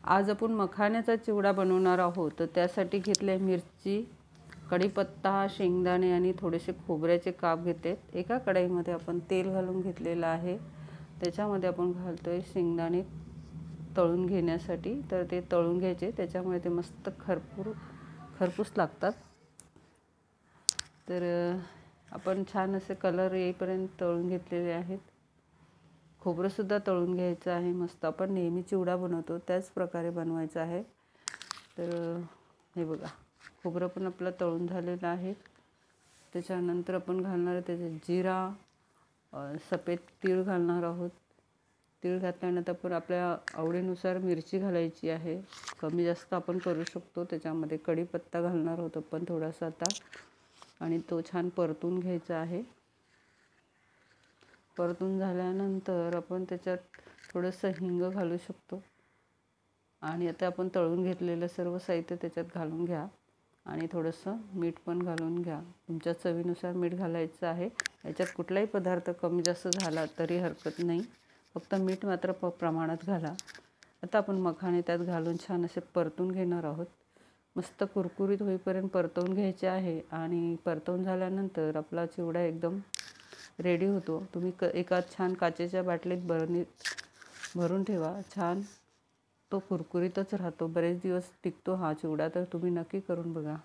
आज आपण मखाण्याचा चिवडा बनवणार आहोत। तर त्यासाठी घेतले मिरची, कढीपत्ता, शेंगदाणे आणि थोडेसे खोबऱ्याचे काप घेते। एका कढईमध्ये आपण तेल घालून घेतलेलं आहे। त्याच्यामध्ये आपण घालतोय शेंगदाणे तळून घेण्यासाठी। तर ते तळून घ्यायचे, त्याच्यामुळे ते मस्त खरपूस लागतात। तर आपण छान असे कलर येईपर्यंत तळून घेतलेले आहेत। खोबरं सुद्धा तळून घ्यायचं आहे मस्त। आपण नेहमी चिवडा बनवतो त्याच प्रकारे बनवायचा आहे। तर हे बघा, खोबरं पण आपलं तळून झालेलं आहे। त्याच्यानंतर आपण घालणार आहे त्याच्यात जिरा, सफेद तीळ घालणार आहोत। तीळ घातल्यानंतर आपण आपल्या आवडीनुसार मिरची घालायची आहे, कमी जास्त आपण करू शकतो। त्याच्यामध्ये कढीपत्ता घालणार आहोत आपण थोडासा आता, आणि तो छान परतून घ्यायचा आहे। परतून झाल्यानंतर आपण त्याच्यात थोडंसं हिंग घालू शकतो। आणि आता आपण तळून घेतलेलं सर्व साहित्य त्याच्यात घालून घ्या आणि थोडंसं मीठ पण घालून घ्या। तुमच्या चवीनुसार मीठ घालायचं आहे। याच्यात कुठलाही पदार्थ कमी जास्त झाला तरी हरकत नाही, फक्त मीठ मात्र प्रमाणात घाला। आता आपण मखाणे त्यात घालून छान असे परतून घेणार आहोत। मस्त कुरकुरीत होईपर्यंत परतवून घ्यायचे आहे। आणि परतवून झाल्यानंतर आपला चिवडा एकदम रेडी होतो। तुम्ही एका छान काचेच्या बाटलीत भरून ठेवा, छान तो कुरकुरीतच राहतो, बरेच दिवस टिकतो हा चिवडा। तर तुम्ही नक्की करून बघा।